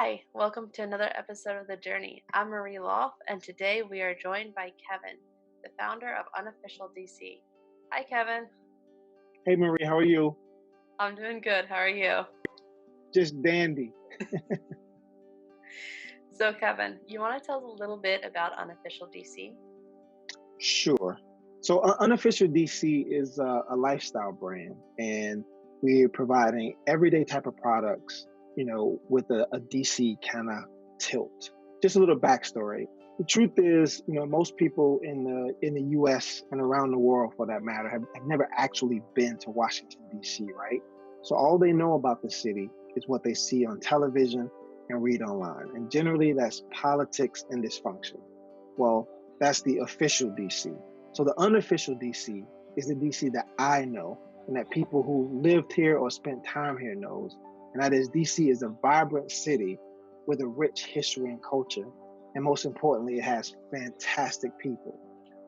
Hi, welcome to another episode of The Journey. I'm Marie Loff, and today we are joined by Kevin, the founder of Unofficial DC. Hi, Kevin. Hey Marie, how are you? I'm doing good. How are you? Just dandy. So, Kevin, you want to tell us a little bit about Unofficial DC? Sure. So Unofficial DC is a lifestyle brand, and we're providing everyday type of products, with a DC kind of tilt. Just a little backstory. The truth is, most people in the U.S. and around the world, for that matter, have never actually been to Washington D.C. Right? So all they know about the city is what they see on television and read online, and generally that's politics and dysfunction. Well, that's the official DC. So the unofficial DC is the DC that I know and that people who lived here or spent time here knows. And that is DC is a vibrant city with a rich history and culture. And most importantly, it has fantastic people.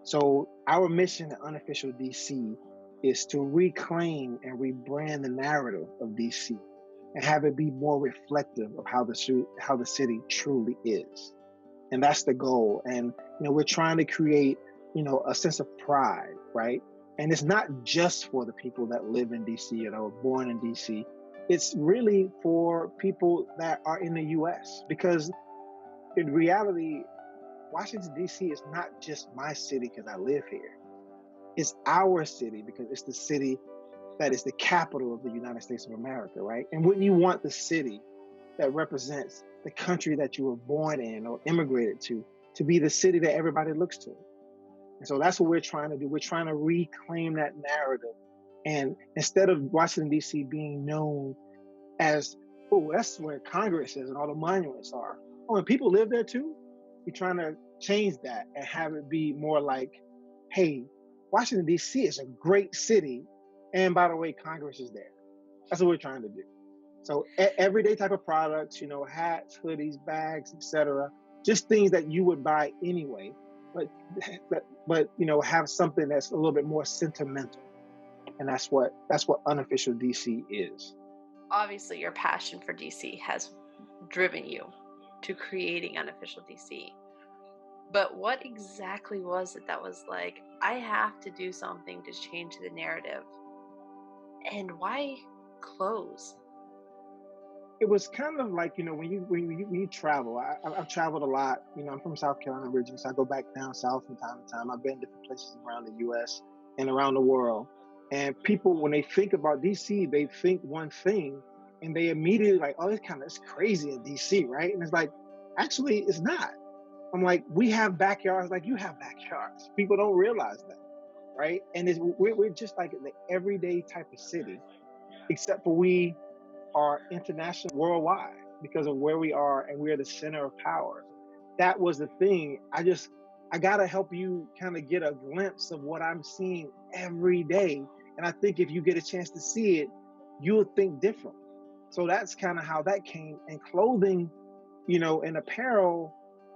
So our mission at Unofficial DC is to reclaim and rebrand the narrative of DC and have it be more reflective of how the city truly is. And that's the goal. And we're trying to create a sense of pride, right? And it's not just for the people that live in DC or were born in DC. It's really for people that are in the US, because in reality, Washington DC is not just my city because I live here. It's our city because it's the city that is the capital of the United States of America, right? And wouldn't you want the city that represents the country that you were born in or immigrated to be the city that everybody looks to? And so that's what we're trying to do. We're trying to reclaim that narrative. And instead of Washington, D.C. being known as, oh, that's where Congress is and all the monuments are. Oh, and people live there too? We're trying to change that and have it be more like, hey, Washington, D.C. is a great city. And by the way, Congress is there. That's what we're trying to do. So everyday type of products, hats, hoodies, bags, etc. Just things that you would buy anyway, but have something that's a little bit more sentimental. And that's what Unofficial DC is. Obviously, your passion for DC has driven you to creating Unofficial DC. But what exactly was it that was like, I have to do something to change the narrative? And why clothes? It was kind of like, when you travel, I've traveled a lot. I'm from South Carolina originally, so I go back down south from time to time. I've been to different places around the U.S. and around the world. And people, when they think about D.C., they think one thing, and they immediately like, oh, it's crazy in D.C., right? And it's like, actually, it's not. I'm like, we have backyards like you have backyards. People don't realize that, right? And we're just like the everyday type of city, except for we are international worldwide because of where we are, and we're the center of power. That was the thing. I gotta help you kind of get a glimpse of what I'm seeing every day. And I think if you get a chance to see it, you'll think different. So that's kind of how that came. And clothing, and apparel,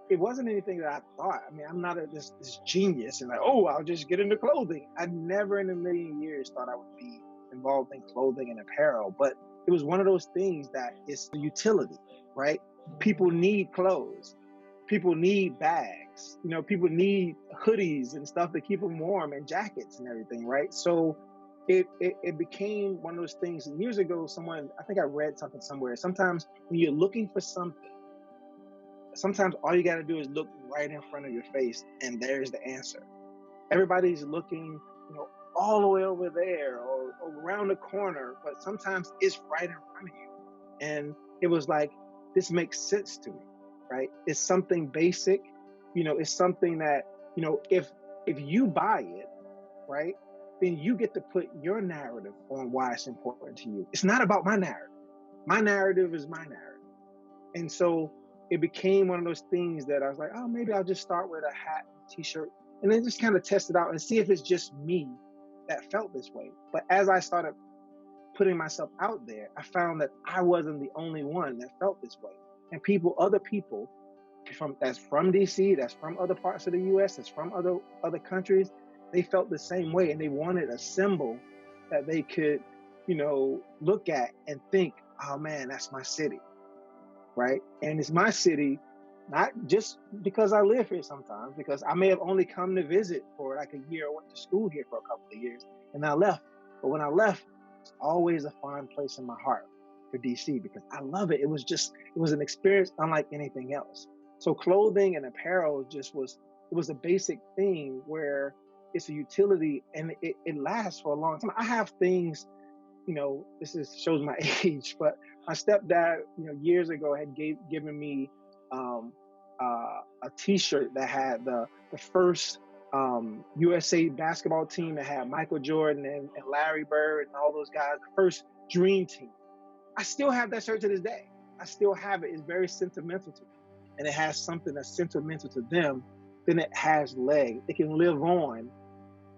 it wasn't anything that I thought. I mean, I'm not this genius and like, oh, I'll just get into clothing. I never in a million years thought I would be involved in clothing and apparel, but it was one of those things that is the utility, right? People need clothes. People need bags. People need hoodies and stuff to keep them warm, and jackets and everything, right? So it became one of those things. And years ago, I think I read something somewhere. Sometimes when you're looking for something, sometimes all you got to do is look right in front of your face, and there's the answer. Everybody's looking, all the way over there or around the corner, but sometimes it's right in front of you. And it was like, this makes sense to me, right? It's something basic, it's something that, if you buy it, right, then you get to put your narrative on why it's important to you. It's not about my narrative. My narrative is my narrative. And so it became one of those things that I was like, oh, maybe I'll just start with a hat and t-shirt, and then just kind of test it out and see if it's just me that felt this way. But as I started putting myself out there, I found that I wasn't the only one that felt this way. And other people that's from DC, that's from other parts of the US, that's from other countries, they felt the same way, and they wanted a symbol that they could, look at and think, oh man, that's my city. right? And it's my city, not just because I live here sometimes, because I may have only come to visit for like a year or went to school here for a couple of years and I left. But when I left, it's always a fond place in my heart for DC because I love it. It was an experience unlike anything else. So clothing and apparel it was a basic thing where it's a utility and it lasts for a long time. I have things, shows my age, but my stepdad, years ago had given me um, a T-shirt that had the first USA basketball team that had Michael Jordan and Larry Bird and all those guys, the first Dream Team. I still have that shirt to this day. I still have it. It's very sentimental to me, and it has something that's sentimental to them. Then it has legs. It can live on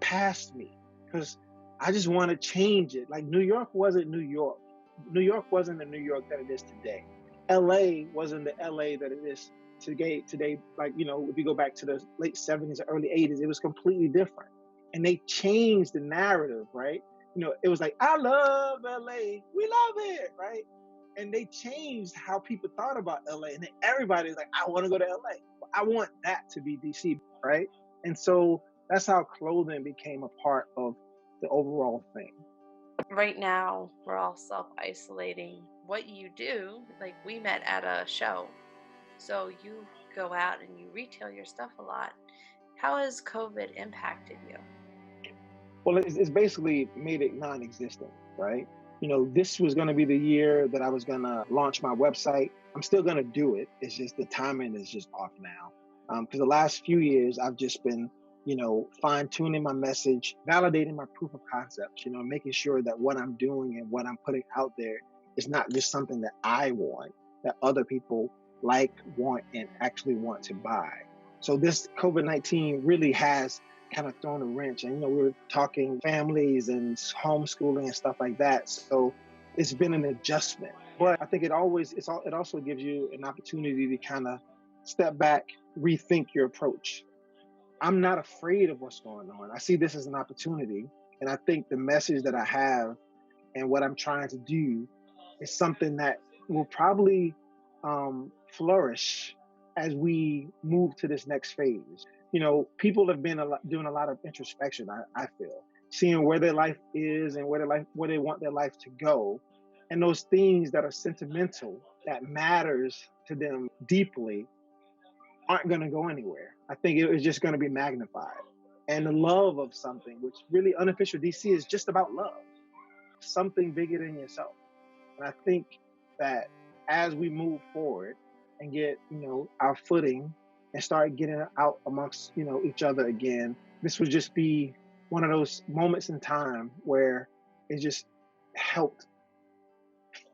past me because I just want to change it. Like New York wasn't New York. New York wasn't the New York that it is today. LA wasn't the LA that it is today. Like, if you go back to the late 70s or early 80s, it was completely different. And they changed the narrative, right? It was like, I love LA. We love it, right? And they changed how people thought about LA. And then everybody's like, I want to go to LA. I want that to be DC, right? And so that's how clothing became a part of the overall thing. Right now, we're all self isolating. What you do, like we met at a show, so you go out and you retail your stuff a lot. How has COVID impacted you? Well, it's basically made it non-existent, right? This was going to be the year that I was going to launch my website. I'm still going to do it. It's just the timing is just off now. Because the last few years, I've just been, fine tuning my message, validating my proof of concepts, making sure that what I'm doing and what I'm putting out there is not just something that I want, that other people like, want, and actually want to buy. So this COVID-19 really has kind of thrown a wrench. And, we were talking families and homeschooling and stuff like that. So it's been an adjustment. But I think it also gives you an opportunity to kind of step back, rethink your approach. I'm not afraid of what's going on. I see this as an opportunity. And I think the message that I have and what I'm trying to do is something that will probably flourish as we move to this next phase. People have been doing a lot of introspection, I feel, seeing where their life is and where they want their life to go. And those things that are sentimental, that matters to them deeply, aren't going to go anywhere. I think it's just going to be magnified. And the love of something, which really Unofficial DC is just about love, something bigger than yourself. And I think that as we move forward and get, our footing and start getting out amongst, each other again, this would just be one of those moments in time where it just helped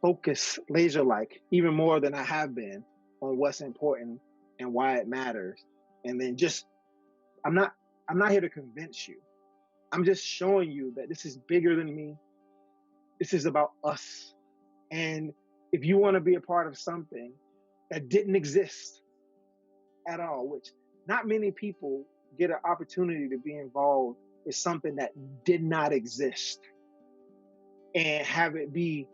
focus laser-like even more than I have been on what's important and why it matters. And then I'm not here to convince you. I'm just showing you that this is bigger than me. This is about us. And if you want to be a part of something that didn't exist at all, which not many people get an opportunity to be involved with something that did not exist and have it be,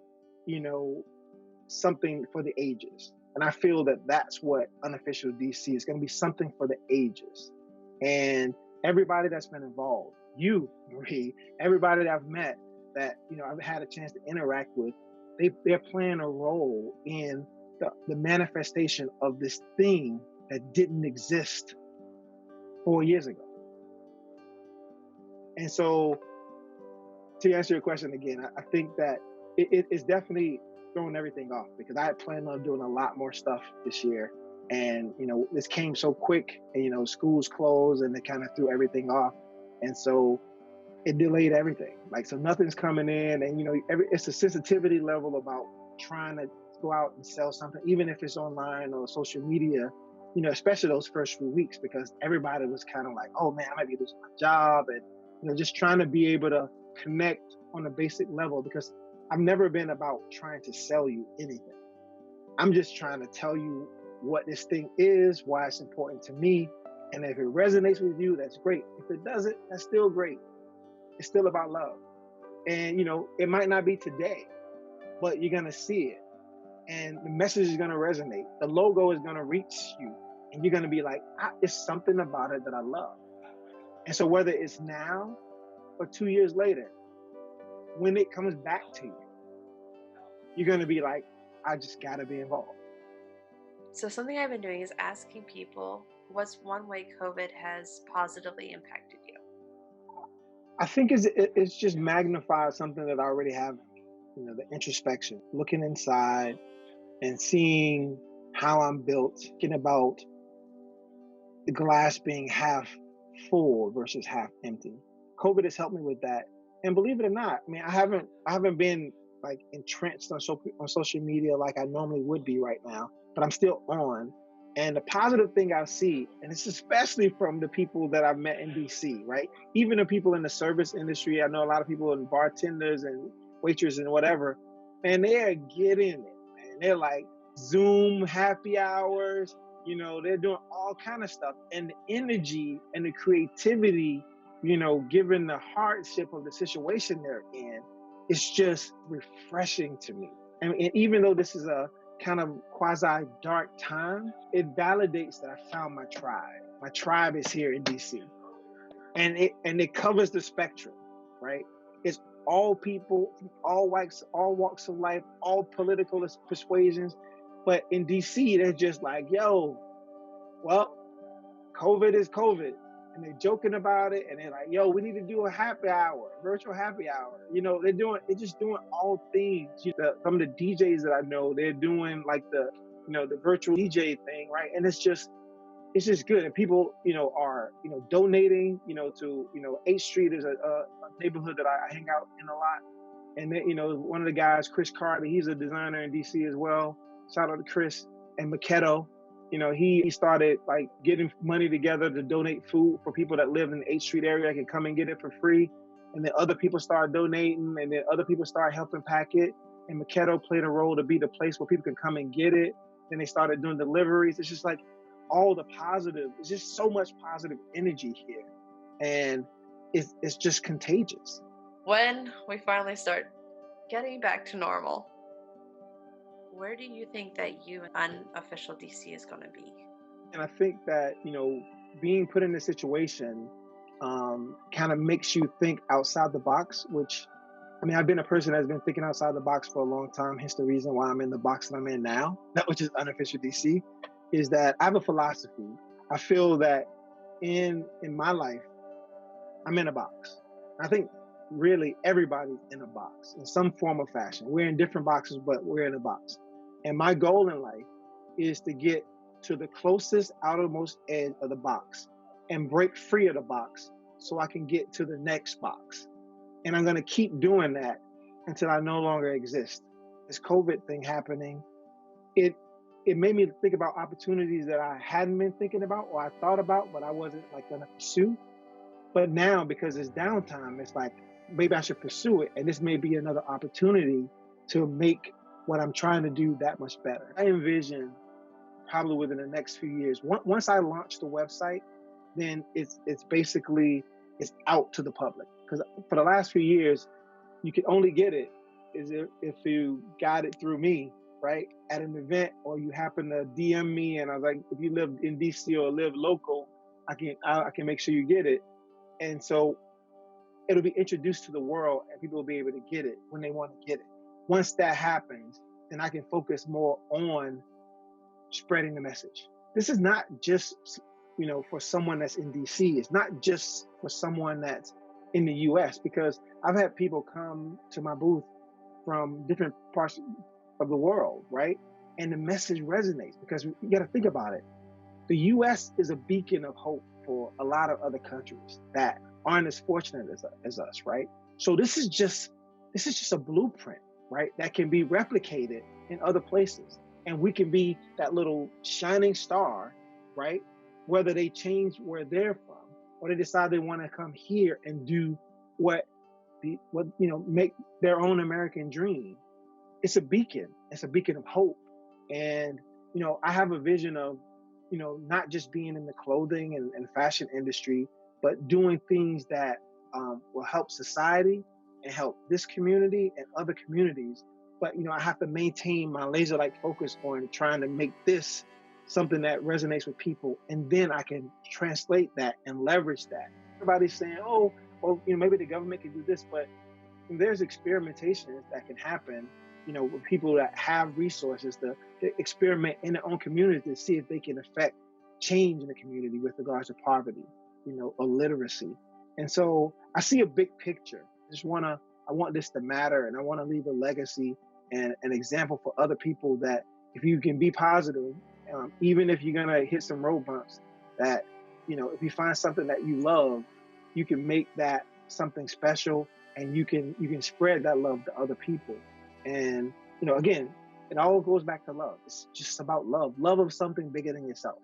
something for the ages. And I feel that that's what Unofficial DC is going to be, something for the ages. And everybody that's been involved, you, Marie, everybody that I've met that, I've had a chance to interact with, they're playing a role in the manifestation of this thing that didn't exist 4 years ago. And so to answer your question again, I think that it's definitely throwing everything off because I had planned on doing a lot more stuff this year. And, this came so quick and, schools closed and they kind of threw everything off. And so it delayed everything. So nothing's coming in and, it's a sensitivity level about trying to go out and sell something, even if it's online or social media, especially those first few weeks, because everybody was kind of like, oh man, I might be losing my job. And, just trying to be able to connect on a basic level because I've never been about trying to sell you anything. I'm just trying to tell you what this thing is, why it's important to me. And if it resonates with you, that's great. If it doesn't, that's still great. It's still about love. And, it might not be today, but you're going to see it. and the message is going to resonate. The logo is going to reach you, and you're going to be like, it's something about it that I love. And so whether it's now or 2 years later, when it comes back to you, you're going to be like, I just got to be involved. So, something I've been doing is asking people what's one way COVID has positively impacted you? I think it's just magnified something that I already have in me. The introspection, looking inside and seeing how I'm built, thinking about the glass being half full versus half empty. COVID has helped me with that. And believe it or not, I mean, I haven't been like entrenched on social media like I normally would be right now, but I'm still on. And the positive thing I see, and it's especially from the people that I've met in DC, right? Even the people in the service industry, I know a lot of people in bartenders and waitresses and whatever, man, they are getting it, man. They're like Zoom happy hours, they're doing all kind of stuff. And the energy and the creativity, given the hardship of the situation they're in, it's just refreshing to me. And even though this is a kind of quasi dark time, it validates that I found my tribe. My tribe is here in DC. And it covers the spectrum, right? It's all people, all walks of life, all political persuasions. But in DC, they're just like, yo, well, COVID is COVID. And they're joking about it, and they're like, yo, we need to do a happy hour, virtual happy hour. They're just doing all things. Some of the DJs that I know, they're doing like the virtual DJ thing, right? And it's just good. And people, are, donating, to, 8th Street is a neighborhood that I hang out in a lot. And then, one of the guys, Chris Carter, he's a designer in DC as well. Shout out to Chris. And Maketo, he started like getting money together to donate food for people that live in the 8th Street area. I can come and get it for free. And then other people started donating, and then other people started helping pack it. And Maketo played a role to be the place where people can come and get it. Then they started doing deliveries. It's just like all the positive. It's just so much positive energy here. And it's just contagious. When we finally start getting back to normal, where do you think that you and Unofficial DC is going to be? And I think that, being put in this situation kind of makes you think outside the box, which, I mean, I've been a person that's been thinking outside the box for a long time. Hence the reason why I'm in the box that I'm in now, which is Unofficial DC, is that I have a philosophy. I feel that in my life, I'm in a box. I think really everybody's in a box in some form or fashion. We're in different boxes, but we're in a box. And my goal in life is to get to the closest outermost edge of the box and break free of the box so I can get to the next box. And I'm going to keep doing that until I no longer exist. This COVID thing happening, it made me think about opportunities that I hadn't been thinking about or I thought about, but I wasn't like going to pursue. But now, because it's downtime, it's like, maybe I should pursue it. And this may be another opportunity to make what I'm trying to do that much better. I envision probably within the next few years, once I launch the website, then it's out to the public. Because for the last few years, you could only get it if you got it through me, right? At an event, or you happen to DM me and I was like, if you live in DC or live local, I can make sure you get it. And so it'll be introduced to the world and people will be able to get it when they want to get it. Once that happens, then I can focus more on spreading the message. This is not just, for someone that's in DC. It's not just for someone that's in the US, because I've had people come to my booth from different parts of the world, right? And the message resonates because you got to think about it. The US is a beacon of hope for a lot of other countries that aren't as fortunate as us, right? So this is just a blueprint, right? That can be replicated in other places. And we can be that little shining star, right? Whether they change where they're from or they decide they want to come here and do make their own American dream. It's a beacon. It's a beacon of hope. And, I have a vision of, not just being in the clothing and fashion industry, but doing things that will help society and help this community and other communities but I have to maintain my laser-like focus on trying to make this something that resonates with people, and then I can translate that and leverage that. Everybody's saying, oh, well, maybe the government can do this, but there's experimentations that can happen, with people that have resources to experiment in their own community to see if they can affect change in the community with regards to poverty, or literacy. And so I see a big picture. I want this to matter, and I want to leave a legacy and an example for other people that if you can be positive, even if you're gonna hit some road bumps, that if you find something that you love, you can make that something special, and you can spread that love to other people. And again, it all goes back to love. It's just about love of something bigger than yourself,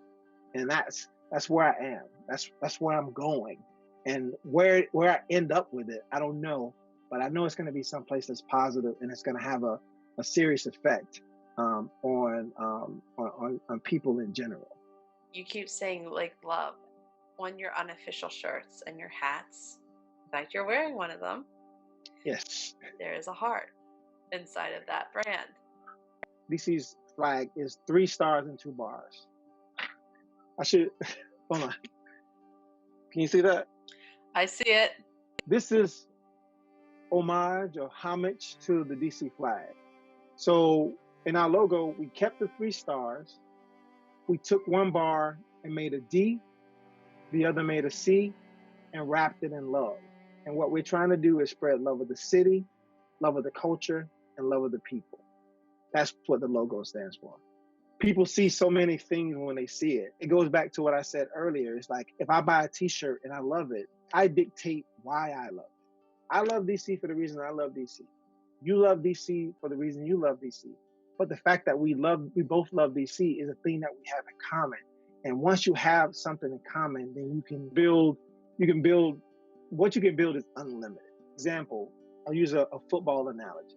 and that's where I am. That's where I'm going, and where I end up with it, I don't know, but I know it's going to be someplace that's positive, and it's going to have a serious effect on people in general. You keep saying like love on your unofficial shirts and your hats. In fact, you're wearing one of them. Yes. There is a heart inside of that brand. DC's flag is 3 stars and 2 bars. I should hold on. Can you see that? I see it. This is homage to the DC flag. So in our logo, we kept the 3 stars. We took 1 bar and made a D, the other made a C, and wrapped it in love. And what we're trying to do is spread love of the city, love of the culture, and love of the people. That's what the logo stands for. People see so many things when they see it. It goes back to what I said earlier. It's like, if I buy a t-shirt and I love it, I dictate why I love it. I love DC for the reason I love DC. You love DC for the reason you love DC. But the fact that we both love DC is a thing that we have in common. And once you have something in common, then what you can build is unlimited. Example, I'll use a football analogy.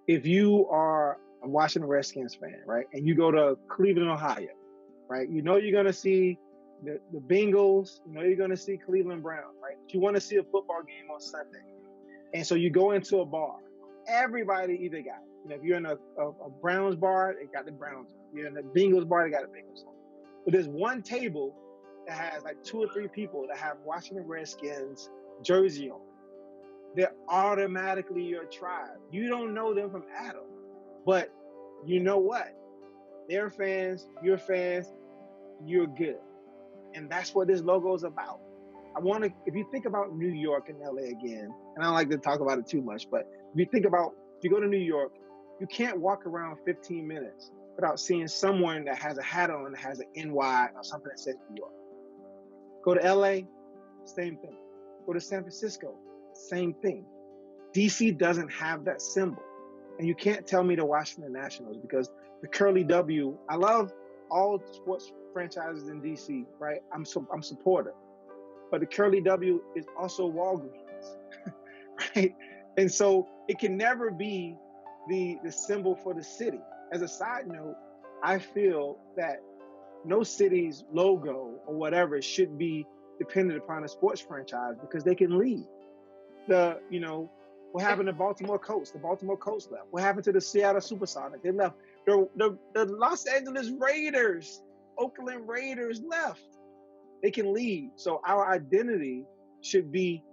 If you are a Washington Redskins fan, right, and you go to Cleveland, Ohio, right, you're going to see the Bengals, you're going to see Cleveland Browns, right? But you want to see a football game on Sunday. And so you go into a bar. Everybody either got, if you're in a Browns bar, they got the Browns on. If you're in a Bengals bar, they got the Bengals on. But there's one table that has like 2 or 3 people that have Washington Redskins jersey on. They're automatically your tribe. You don't know them from Adam, but you know what? They're fans, you're fans, you're good. And that's what this logo is about. If you think about New York and LA again, and I don't like to talk about it too much, but if you go to New York, you can't walk around 15 minutes without seeing someone that has a hat on that has an NY or something that says New York. Go to LA, same thing. Go to San Francisco, same thing. DC doesn't have that symbol. And you can't tell me the Washington Nationals, because the curly W, I love all sports franchises in DC, right? I'm supportive. But the curly W is also Walgreens, right? And so it can never be the symbol for the city. As a side note, I feel that no city's logo or whatever should be dependent upon a sports franchise, because they can leave. What happened to Baltimore Colts? The Baltimore Colts left. What happened to the Seattle Supersonics? They left. The Los Angeles Raiders, Oakland Raiders left. They can leave. So our identity should be,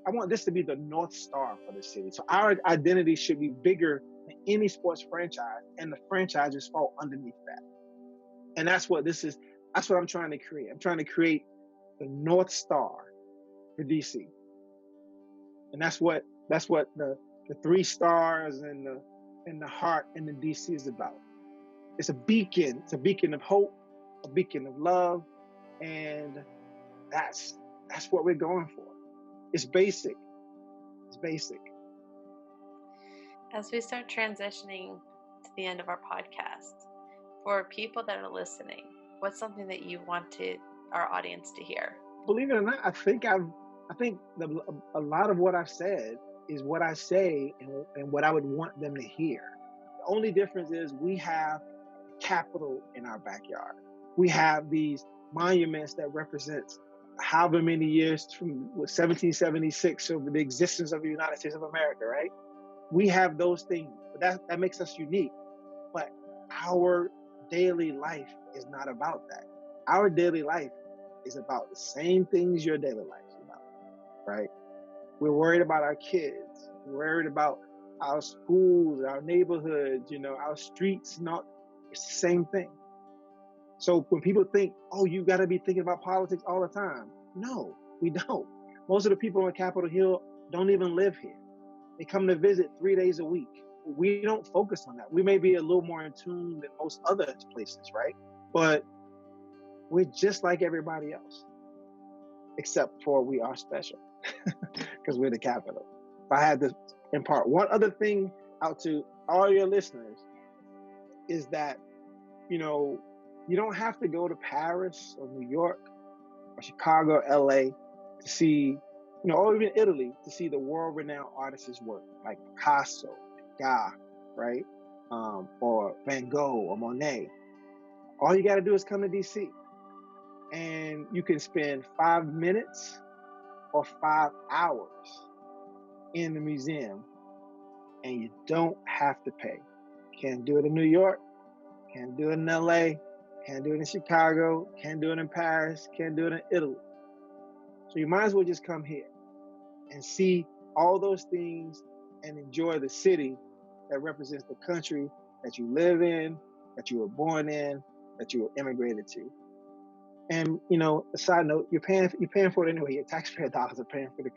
I want this to be the North Star for the city. So our identity should be bigger than any sports franchise, and the franchises fall underneath that. And that's what this is. That's what I'm trying to create. I'm trying to create the North Star for DC. And that's what the 3 stars and the heart and the DC is about. It's a beacon. It's a beacon of hope, a beacon of love, and that's what we're going for. It's basic. It's basic. As we start transitioning to the end of our podcast, for people that are listening, what's something that you wanted our audience to hear? Believe it or not, I think a lot of what I've said is what I say and what I would want them to hear. The only difference is we have capital in our backyard. We have these monuments that represent however many years from 1776 over the existence of the United States of America, right? We have those things, but that makes us unique. But our daily life is not about that. Our daily life is about the same things your daily life is about, right? We're worried about our kids. We're worried about our schools, our neighborhoods, our streets, and all. It's the same thing. So when people think, oh, you got to be thinking about politics all the time, no, we don't. Most of the people on Capitol Hill don't even live here. They come to visit 3 days a week. We don't focus on that. We may be a little more in tune than most other places, right? But we're just like everybody else, except for we are special because we're the capital. If I had to impart one other thing out to all your listeners, is that, you don't have to go to Paris or New York or Chicago or LA to see, or even Italy to see the world-renowned artists' work, like Picasso, Degas, right? Or Van Gogh or Monet. All you got to do is come to DC, and you can spend 5 minutes or 5 hours in the museum, and you don't have to pay. Can't do it in New York, can't do it in LA, can't do it in Chicago, can't do it in Paris, can't do it in Italy. So you might as well just come here and see all those things and enjoy the city that represents the country that you live in, that you were born in, that you were immigrated to. And a side note, you're paying for it anyway. Your taxpayer dollars are paying for the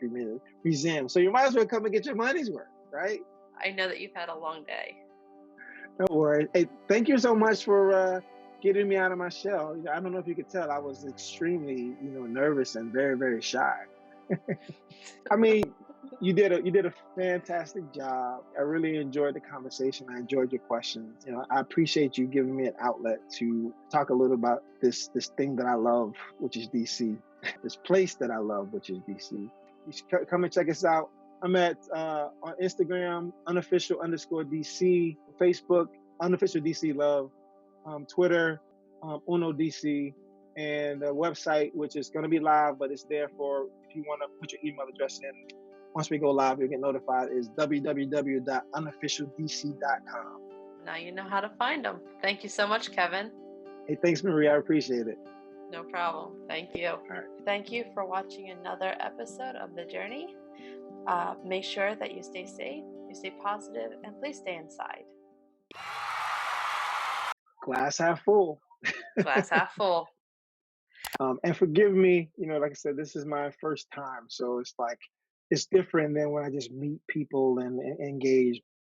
museum. So you might as well come and get your money's worth, right? I know that you've had a long day. No worries. Hey, thank you so much for getting me out of my shell. I don't know if you could tell, I was extremely, nervous and very, very shy. I mean, you did a fantastic job. I really enjoyed the conversation. I enjoyed your questions. I appreciate you giving me an outlet to talk a little about this thing that I love, which is DC. This place that I love, which is DC. You should come and check us out. I'm at on Instagram, unofficial_DC, Facebook, Unofficial DC Love, Twitter, Uno DC, and a website which is going to be live, but it's there for if you want to put your email address in. Once we go live, you'll get notified. Is www.unofficialdc.com. Now you know how to find them. Thank you so much, Kevin. Hey, thanks, Maria. I appreciate it. No problem. Thank you. All right. Thank you for watching another episode of The Journey. Make sure that you stay safe, you stay positive, and please stay inside. Glass half full. Glass half full. And forgive me, like I said, this is my first time. So it's different than when I just meet people and engage.